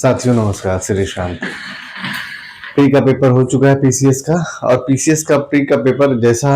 साथियों नमस्कार। श्री शांत। प्री का पेपर हो चुका है पीसीएस का, और पीसीएस का प्री का पेपर जैसा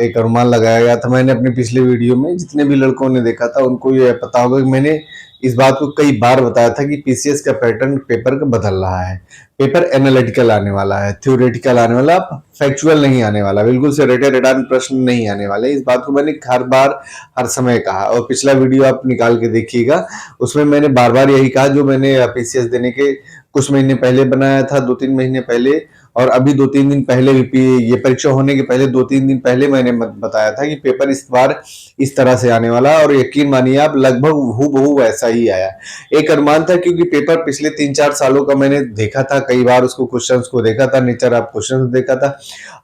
एक अनुमान लगाया गया था। मैंने अपने पिछले वीडियो में जितने भी लड़कों ने देखा था उनको ये पता होगा कि मैंने इस बात को कई बार बताया था कि पीसीएस का पैटर्न पेपर का बदल रहा है। पेपर एनालिटिकल आने वाला है, थ्योरेटिकल आने वाला, फैक्चुअल नहीं आने वाला, बिल्कुल से रटे रटान प्रश्न नहीं आने वाले। इस बात को मैंने हर बार हर समय कहा, और पिछला वीडियो आप निकाल के देखिएगा, उसमें मैंने बार बार यही कहा जो मैंने पीसीएस देने के कुछ महीने पहले बनाया था, 2-3 महीने पहले, और अभी 2-3 दिन पहले ये परीक्षा होने के पहले 2-3 दिन पहले मैंने बताया था कि पेपर इस बार इस तरह से आने वाला है, और यकीन मानिए आप लगभग हूबहू वैसा ही आया। एक अनुमान था क्योंकि पेपर पिछले 3-4 सालों का मैंने देखा था, कई बार उसको क्वेश्चंस को देखा था, नेचर ऑफ क्वेश्चंस देखा था,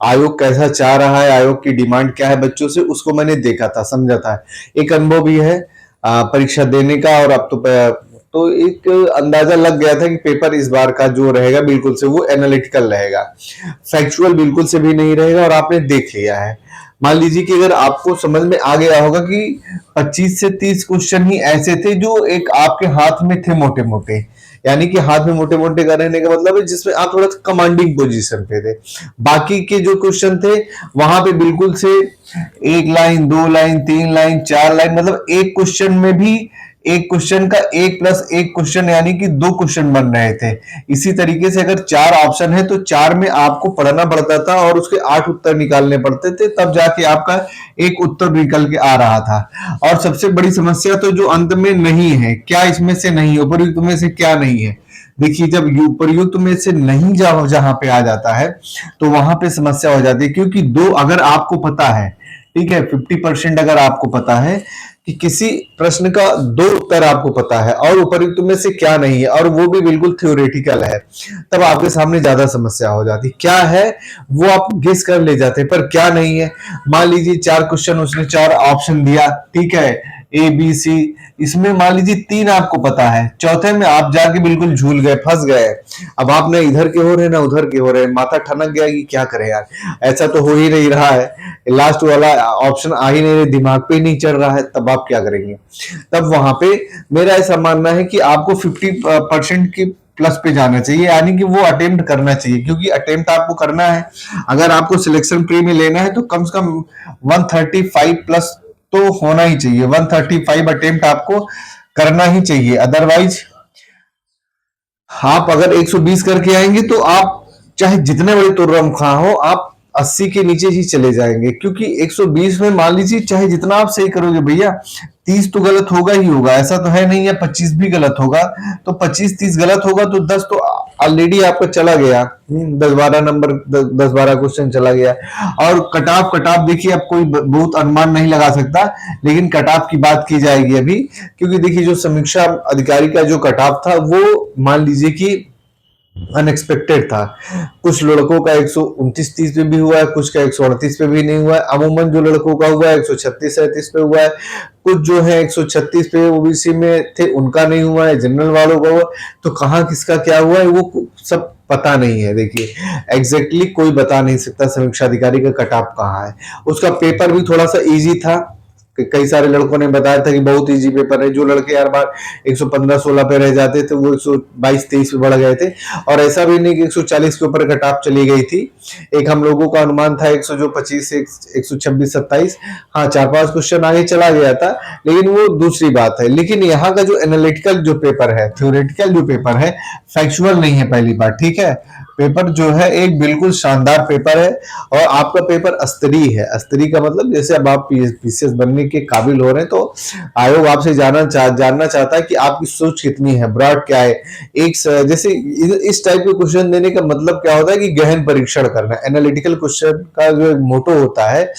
आयोग कैसा चाह रहा है, आयोग की डिमांड क्या है बच्चों से, उसको मैंने देखा था, समझा था। एक अनुभव भी है परीक्षा देने का, और अब तो एक अंदाजा लग गया था कि पेपर इस बार का जो रहेगा बिल्कुल से वो एनालिटिकल रहेगा, फैक्चुअल बिल्कुल से भी नहीं रहेगा। और आपने देख लिया है। मान लीजिए कि अगर आपको समझ में आ गया होगा कि 25 से 30 क्वेश्चन ही ऐसे थे जो एक आपके हाथ में थे मोटे मोटे, यानी कि हाथ में मोटे मोटे का रहने का मतलब है जिसमें आप थोड़ा कमांडिंग पोजीशन पे थे। बाकी के जो क्वेश्चन थे वहां पे बिल्कुल से 1 लाइन, 2 लाइन, 3 लाइन, 4 लाइन, मतलब एक क्वेश्चन में भी एक क्वेश्चन का 1+1 क्वेश्चन यानी कि 2 क्वेश्चन बन रहे थे। इसी तरीके से अगर 4 ऑप्शन है तो 4 में आपको पढ़ना पड़ता था और उसके 8 उत्तर निकालने पड़ते थे, तब जाके आपका एक उत्तर निकल के आ रहा था। और सबसे बड़ी समस्या तो जो अंत में नहीं है, क्या इसमें से नहीं, उपयुक्त में से क्या नहीं है। देखिए, जब उपयुक्त में से नहीं जहां पे आ जाता है तो वहां पे समस्या हो जाती है, क्योंकि दो अगर आपको पता है, ठीक है, 50% अगर आपको पता है कि किसी प्रश्न का 2 उत्तर आपको पता है और उपयुक्त में से क्या नहीं है, और वो भी बिल्कुल थ्योरेटिकल है, तब आपके सामने ज्यादा समस्या हो जाती। क्या है वो आप गेस कर ले जाते, पर क्या नहीं है। मान लीजिए 4 क्वेश्चन, उसने 4 ऑप्शन दिया, ठीक है, ए बी सी, इसमें मान लीजिए 3 आपको पता है, चौथे में आप जाके बिल्कुल झूल गए, फंस गए। अब आप ना इधर के हो रहे ना उधर के हो रहे, माथा ठनक गया कि क्या करें यार, ऐसा तो हो ही नहीं रहा है, लास्ट वाला ऑप्शन आ ही नहीं, दिमाग पे नहीं चढ़ रहा है, तब आप क्या करेंगे। तब वहां पे मेरा ऐसा मानना है कि आपको 50% की प्लस पे जाना चाहिए, यानी कि वो अटेम्प्ट करना चाहिए, क्योंकि अटेम्प्ट आपको करना है। अगर आपको सिलेक्शन प्री में लेना है तो कम से कम 135 प्लस तो होना ही चाहिए, 135 अटेम्प्ट आपको करना ही चाहिए। अदरवाइज आप अगर 120 करके आएंगे तो आप चाहे जितने बड़े तुर्रम खां हो, आप 80 के नीचे ही चले जाएंगे, क्योंकि 120 में मान लीजिए चाहे जितना आप सही करोगे भैया, 30 तो गलत होगा ही होगा, ऐसा तो है नहीं है 25 भी गलत होगा। तो 25-30 गलत होगा तो 10 तो ऑलरेडी आपका चला गया, 10-12 नंबर, 10-12 क्वेश्चन चला गया। और कट ऑफ देखिए, अब कोई बहुत अनुमान नहीं लगा सकता, लेकिन कट ऑफ की बात की जाएगी अभी, क्योंकि देखिए जो समीक्षा अधिकारी का जो कट ऑफ था वो मान लीजिए कि अनएक्सपेक्टेड था। कुछ लड़कों का 129-30 पे भी हुआ है, कुछ का 138 पे भी नहीं हुआ है। अमूमन जो लड़कों का हुआ है 136-37 पे हुआ है, कुछ जो है 136 पे ओबीसी में थे उनका नहीं हुआ है, जनरल वालों का हुआ। तो कहाँ किसका क्या हुआ है वो सब पता नहीं है। देखिए, एग्जैक्टली कोई बता नहीं सकता समीक्षा अधिकारी का कट ऑफ कहाँ है। उसका पेपर भी थोड़ा सा इजी था, कई सारे लड़कों ने बताया था कि बहुत इजी पेपर है। जो लड़के हर बार 115-16 पे रह जाते थे वो 122-23 पे बढ़ गए थे, और ऐसा भी नहीं कि 140 के ऊपर कटाप चली गई थी। एक हम लोगों का अनुमान था 125 से 126-27, हाँ 4-5 क्वेश्चन आगे चला गया था, लेकिन वो दूसरी बात है। लेकिन यहाँ का जो एनालिटिकल जो पेपर है, थ्योरेटिकल जो पेपर है, फैक्चुअल नहीं है, पहली बात, ठीक है। पेपर जो है एक बिल्कुल शानदार पेपर है, और आपका पेपर अस्तरी है। अस्तरी का मतलब जैसे अब आप पीसीएस बनने के काबिल हो रहे हैं तो आयोग आपसे जानना चाहता है कि आपकी सोच कितनी है, ब्रॉड क्या है। एक जैसे इस टाइप के क्वेश्चन देने का मतलब क्या होता है कि गहन परीक्षण करना। एनालिटिकल क्वेश्चन का जो मोटो होता है,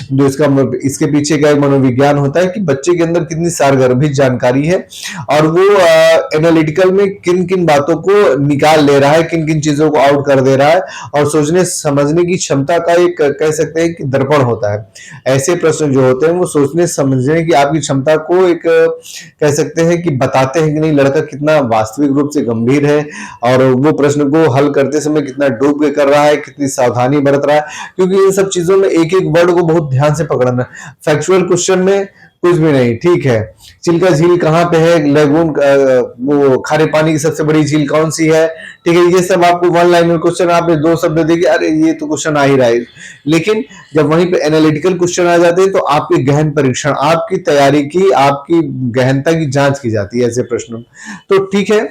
जो इसके पीछे का एक मनोविज्ञान होता है कि बच्चे के अंदर कितनी सारगर्भित जानकारी है, और वो एनालिटिकल में किन किन बातों को निकाल ले रहा है, किन किन चीजों को आउट कर दे रहा है, और सोचने समझने की क्षमता का एक कह सकते हैं कि दर्पण होता है। ऐसे प्रश्न जो होते हैं वो सोचने समझने की आपकी क्षमता को एक कह सकते हैं कि बताते हैं कि नहीं लड़का कितना वास्तविक रूप से गंभीर है, और वो प्रश्न को हल करते समय कितना डूब के कर रहा है, कितनी सावधानी बरत रहा है, क्योंकि इन सब चीजों में एक एक वर्ड को बहुत ध्यान से पकड़ना। फैक्चुअल क्वेश्चन में कुछ भी नहीं, ठीक है। चिल्का झील कहाँ पे है, लेगून वो खारे पानी की सबसे बड़ी झील कौन सी है, ठीक है। ये सब आपको वन लाइनर क्वेश्चन, आपने 2 शब्द देखे, अरे ये तो क्वेश्चन आ ही रहा है। लेकिन जब वहीं पे एनालिटिकल क्वेश्चन आ जाते हैं तो आपके गहन परीक्षण, आपकी तैयारी की, आपकी गहनता की जांच की जाती है ऐसे प्रश्नों। तो ठीक है,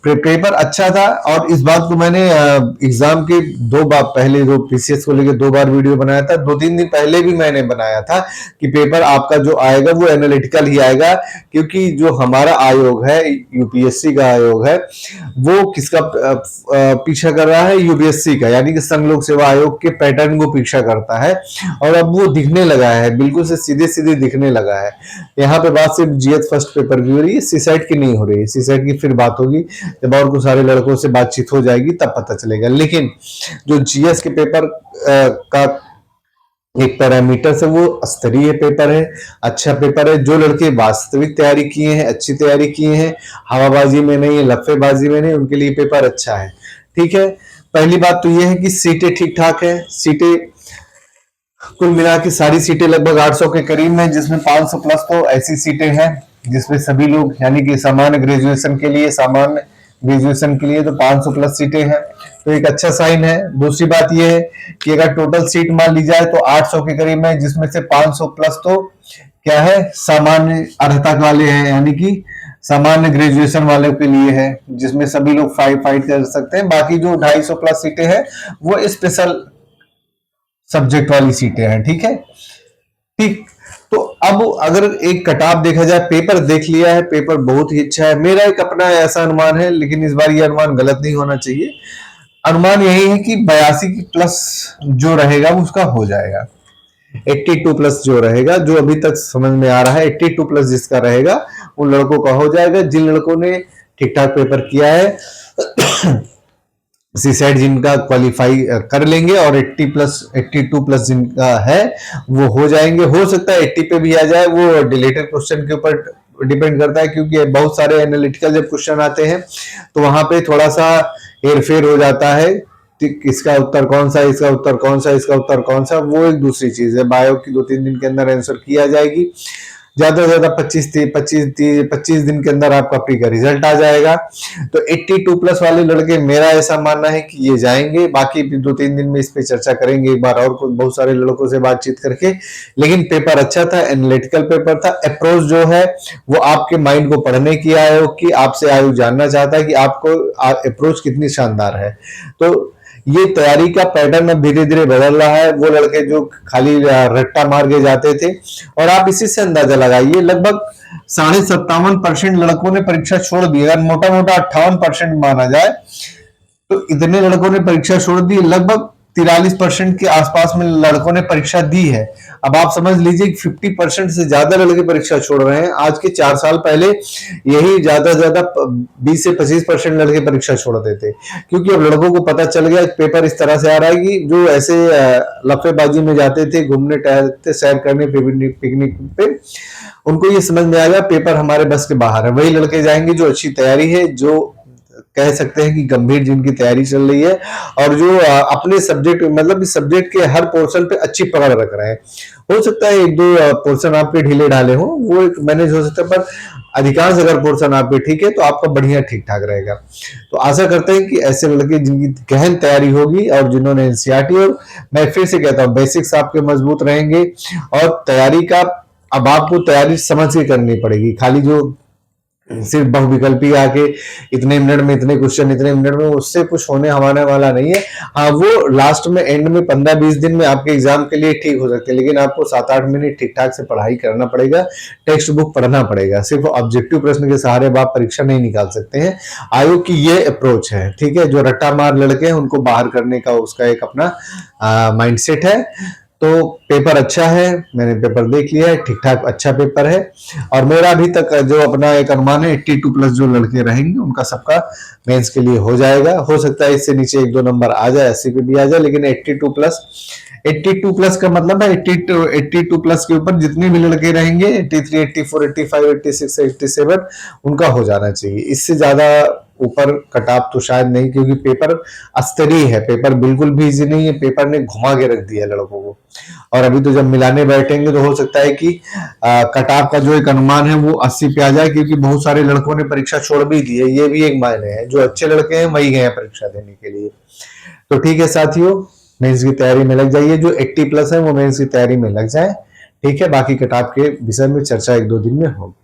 पेपर अच्छा था। और इस बात को मैंने एग्जाम के 2 बार पहले, जो पीसीएस को लेकर 2 बार वीडियो बनाया था, 2-3 दिन पहले भी मैंने बनाया था कि पेपर आपका जो आएगा वो एनालिटिकल ही आएगा, क्योंकि जो हमारा आयोग है, यूपीएससी का आयोग है, वो किसका पीछा कर रहा है, यूपीएससी का, यानी कि संघ लोक सेवा आयोग के पैटर्न को पीछा करता है। और अब वो दिखने लगा है, बिल्कुल से सीधे सीधे दिखने लगा है। यहाँ पे बात सिर्फ जीएस फर्स्ट पेपर की हो रही है, सीसेट की नहीं हो रही है। सीसेट की फिर बात होगी जब और कुछ सारे लड़कों से बातचीत हो जाएगी, तब पता चलेगा। लेकिन जो जीएस के पेपर का एक पैरामीटर से, वो स्तरीय पेपर है, अच्छा पेपर है। जो लड़के वास्तविक तैयारी किए हैं, अच्छी तैयारी किए हैं, हवाबाजी में नहीं है, लफेबाजी में नहीं, उनके लिए पेपर अच्छा है, ठीक है। पहली बात तो यह है कि सीटें ठीक ठाक है। सीटें कुल मिला के सारी सीटें लगभग 800 के करीब में, जिसमें 500 प्लस तो ऐसी सीटें हैं जिसमें सभी लोग, यानी कि सामान्य ग्रेजुएशन के लिए, तो 500 प्लस सीटें हैं, तो एक अच्छा साइन है। दूसरी बात यह है कि अगर टोटल सीट मान ली जाए तो 800 के करीब में, जिसमें से 500 प्लस तो क्या है, सामान्य अर्हता वाले हैं, यानी कि सामान्य ग्रेजुएशन वालों के लिए है, जिसमें सभी लोग फाइट कर सकते हैं। बाकी जो 250 प्लस सीटें हैं वो स्पेशल सब्जेक्ट वाली सीटें हैं, ठीक है। ठीक, तो अब अगर एक कटाव देखा जाए, पेपर देख लिया है, पेपर बहुत ही अच्छा है। मेरा एक अपना ऐसा अनुमान है, लेकिन इस बार ये अनुमान गलत नहीं होना चाहिए। अनुमान यही है कि 82 प्लस जो रहेगा उसका हो जाएगा। 82 प्लस जो रहेगा, जो अभी तक समझ में आ रहा है, 82 प्लस जिसका रहेगा उन लड़कों का हो जाएगा, जिन लड़कों ने ठीक ठाक पेपर किया है। सीसेट जिनका क्वालिफाई कर लेंगे, और 82 प्लस जिनका है वो हो जाएंगे। हो सकता है 80 पे भी आ जाए, वो डिलेटेड क्वेश्चन के ऊपर डिपेंड करता है, क्योंकि बहुत सारे एनालिटिकल जब क्वेश्चन आते हैं तो वहां पे थोड़ा सा हेरफेर हो जाता है। इसका उत्तर कौन सा, इसका उत्तर कौन सा, इसका उत्तर कौन सा, वो एक दूसरी चीज है। बायो की 2-3 दिन के अंदर आंसर किया जाएगी, ज्यादा से ज्यादा 25 दिन के अंदर आपका प्री का रिजल्ट आ जाएगा। तो 82 प्लस वाले लड़के, मेरा ऐसा मानना है कि ये जाएंगे। बाकी 2-3 दिन में इस पे चर्चा करेंगे एक बार और, बहुत सारे लड़कों से बातचीत करके। लेकिन पेपर अच्छा था, एनालिटिकल पेपर था। अप्रोच जो है वो आपके माइंड को पढ़ने की आयोग की, आपसे आयोग जानना चाहता है कि आपको अप्रोच कितनी शानदार है। तो ये तैयारी का पैटर्न अब धीरे धीरे बदल रहा है। वो लड़के जो खाली रट्टा मार के जाते थे, और आप इसी से अंदाजा लगाइए, लगभग 57.5% लड़कों ने परीक्षा छोड़ दी। अगर मोटा मोटा 58% माना जाए तो इतने लड़कों ने परीक्षा छोड़ दी। लगभग 43% के आसपास में लड़कों ने परीक्षा दी है। अब आप समझ लीजिए कि 50% से ज्यादा लड़के परीक्षा छोड़ रहे हैं। आज के 4 साल पहले यही ज्यादा से ज्यादा 20 से 25% लड़के परीक्षा छोड़ते थे, क्योंकि अब लड़कों को पता चल गया पेपर इस तरह से आ रहा है कि जो ऐसे लफेबाजी में जाते थे, घूमने टहलते, सैर करने, पिकनिक पे, उनको ये समझ में आ गया पेपर हमारे बस के बाहर है। वही लड़के जाएंगे जो अच्छी तैयारी है, जो कह सकते हैं कि गंभीर जिनकी तैयारी चल रही है, और जो अपने सब्जेक्ट, मतलब इस सब्जेक्ट के हर पोर्शन पे अच्छी पकड़ रख रहे हैं। हो सकता है 1-2 पोर्शन आपके ढीले ढाले हो, वो एक मैनेज हो सकता है, पर अधिकांश अगर पोर्शन आपके ठीक है तो आपका बढ़िया ठीक ठाक रहेगा। तो आशा करते हैं कि ऐसे लड़के जिनकी गहन तैयारी होगी, और जिन्होंने एनसीईआरटी, और मैं फिर से कहता हूँ, बेसिक्स आपके मजबूत रहेंगे। और तैयारी का, अब आपको तैयारी समझ के करनी पड़ेगी। खाली जो सिर्फ बहुविकल्पी आके इतने मिनट में इतने क्वेश्चन, इतने मिनट में, उससे कुछ होने हमारे वाला नहीं है। हाँ, वो लास्ट में, एंड में 15-20 दिन में आपके एग्जाम के लिए ठीक हो सकते हैं, लेकिन आपको 7-8 महीने ठीक ठाक से पढ़ाई करना पड़ेगा, टेक्स्ट बुक पढ़ना पड़ेगा। सिर्फ ऑब्जेक्टिव प्रश्न के सहारे आप परीक्षा नहीं निकाल सकते हैं। आयोग की ये अप्रोच है, ठीक है। जो रट्टा मार लड़के हैं उनको बाहर करने का उसका एक अपना माइंडसेट है। तो पेपर अच्छा है, मैंने पेपर देख लिया है, ठीक ठाक अच्छा पेपर है। और मेरा अभी तक जो अपना एक अनुमान है, 82 प्लस जो लड़के रहेंगे उनका सबका मेंस के लिए हो जाएगा। हो सकता है इससे नीचे 1-2 नंबर आ जाए, 80 पे भी आ जाए, लेकिन 82 प्लस का मतलब है 82 प्लस के ऊपर जितने भी लड़के रहेंगे, 83, 84, 85, 86, 87, उनका हो जाना चाहिए। इससे ज्यादा ऊपर कटाप तो शायद नहीं, क्योंकि पेपर अस्तरी है, पेपर बिल्कुल भी इजी नहीं है, पेपर ने घुमा के रख दिया लड़कों को। और अभी तो जब मिलाने बैठेंगे तो हो सकता है कि कटाप का जो एक अनुमान है वो 80 पे आ जाए, क्योंकि बहुत सारे लड़कों ने परीक्षा छोड़ भी दी है, ये भी एक मायने है। जो अच्छे लड़के हैं वही गए हैं परीक्षा देने के लिए। तो ठीक है साथियों, मेंस की तैयारी में लग जाइए, जो 80 प्लस है वो मेंस की तैयारी में लग जाए। ठीक है, बाकी कटाप के विषय में चर्चा 1-2 दिन में होगी।